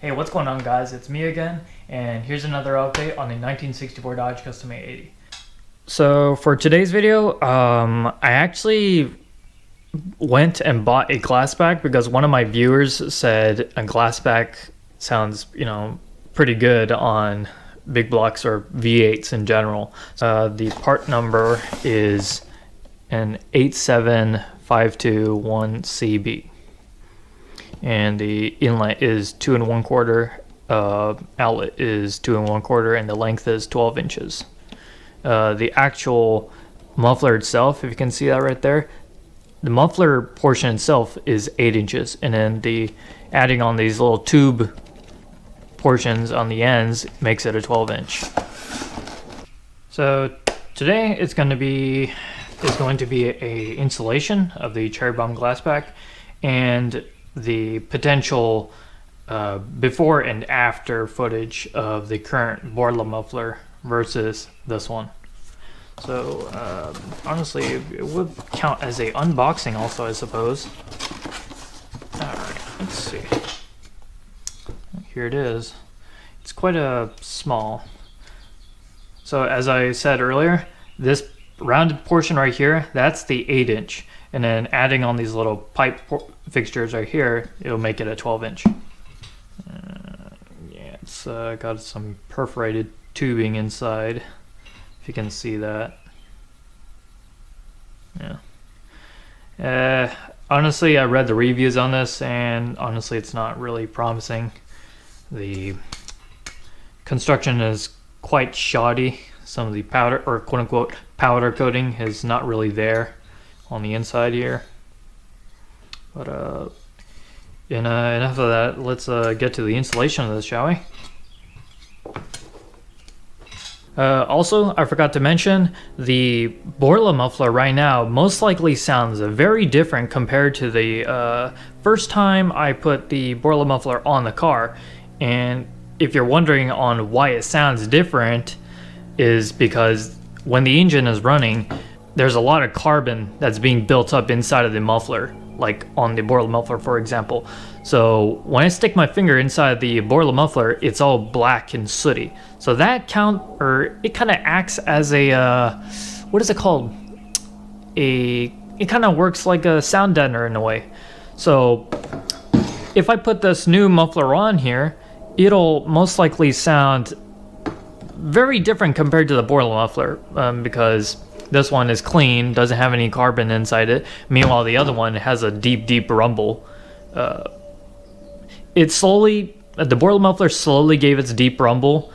Hey, what's going on, guys? It's me again, and here's another update on the 1964 Dodge Custom 880. So for today's video, I actually went and bought a Glasspack because one of my viewers said a Glasspack sounds, pretty good on big blocks or V8s in general. The part number is an 87521CB. And the inlet is 2 1/4, outlet is 2 1/4, and the length is 12 inches. The actual muffler itself, if you can see that right there, the muffler portion itself is 8 inches, and then the adding on these little tube portions on the ends makes it a 12-inch. So today it's going to be a installation of the Cherry Bomb Glasspack and the potential before and after footage of the current Borla muffler versus this one. So honestly, it would count as a unboxing also, I suppose. Alright, let's see. Here it is. It's quite a small. So as I said earlier, this rounded portion right here, that's the 8-inch. And then adding on these little pipe fixtures right here, it'll make it a 12-inch. Yeah, it's got some perforated tubing inside, if you can see that. Yeah. Honestly, I read the reviews on this, and honestly, it's not really promising. The construction is quite shoddy. Some of the powder, or quote-unquote powder coating, is not really there on the inside here. But enough of that. Let's get to the installation of this, shall we? Also, I forgot to mention, the Borla muffler right now most likely sounds very different compared to the first time I put the Borla muffler on the car. And if you're wondering on why it sounds different, is because when the engine is running, there's a lot of carbon that's being built up inside of the muffler, like on the Borla muffler, for example. So when I stick my finger inside the Borla muffler, it's all black and sooty. So that it kind of acts as a, what is it called? It kind of works like a sound deadener in a way. So if I put this new muffler on here, it'll most likely sound very different compared to the Borla muffler, because this one is clean, doesn't have any carbon inside it. Meanwhile, the other one has a deep rumble. The Borla muffler slowly gave its deep rumble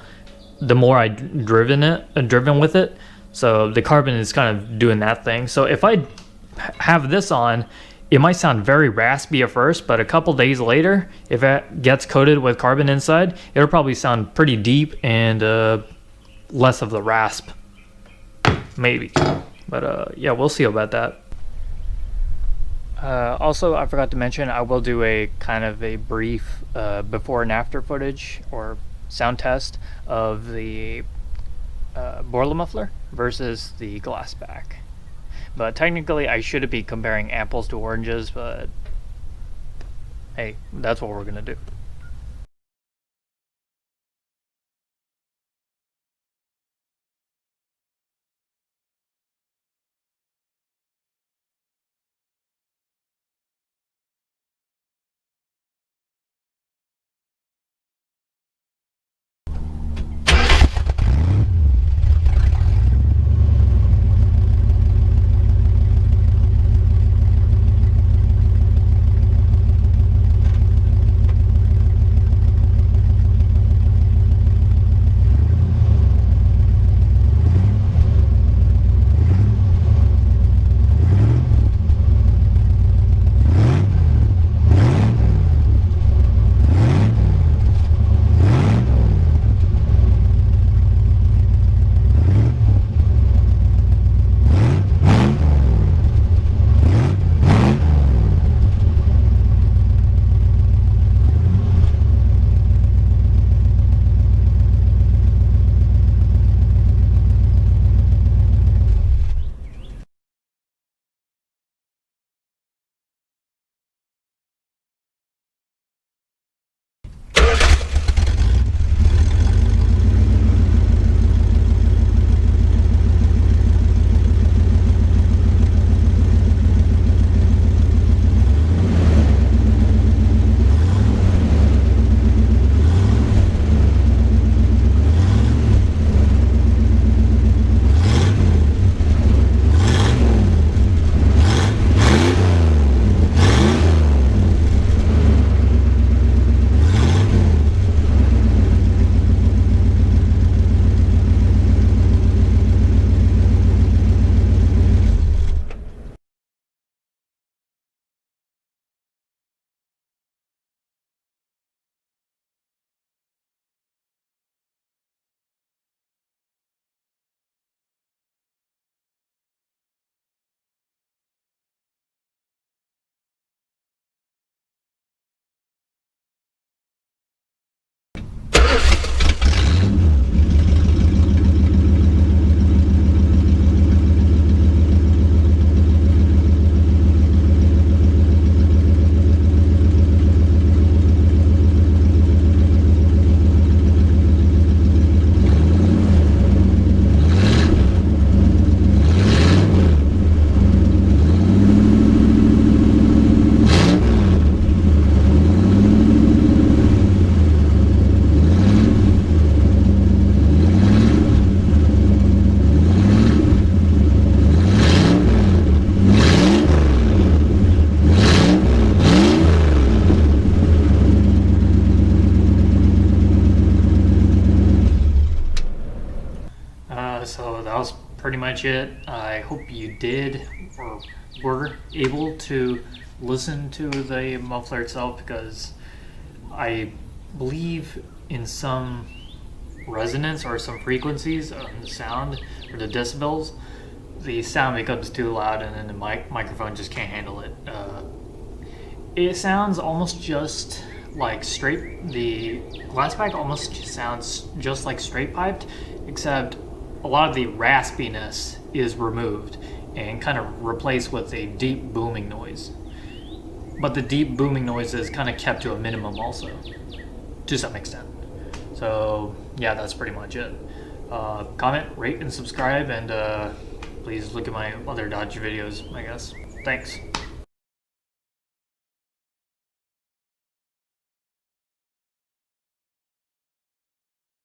the more I'd driven with it. So the carbon is kind of doing that thing. So if I have this on, it might sound very raspy at first, but a couple days later, if it gets coated with carbon inside, it'll probably sound pretty deep and less of the rasp. Maybe, but yeah, we'll see about that. Also, I forgot to mention, I will do a kind of a brief before and after footage or sound test of the Borla muffler versus the Glasspack. But technically, I shouldn't be comparing apples to oranges, but hey, that's what we're gonna do. pretty much it. I hope you did or were able to listen to the muffler itself, because I believe in some resonance or some frequencies of the sound or the decibels, the sound becomes too loud and then the microphone just can't handle it. It sounds almost just like the Glasspack almost sounds just like straight piped, except a lot of the raspiness is removed and kind of replaced with a deep booming noise. But the deep booming noise is kind of kept to a minimum also, to some extent. So yeah, that's pretty much it. Comment, rate, and subscribe, and please look at my other Dodge videos, I guess. Thanks.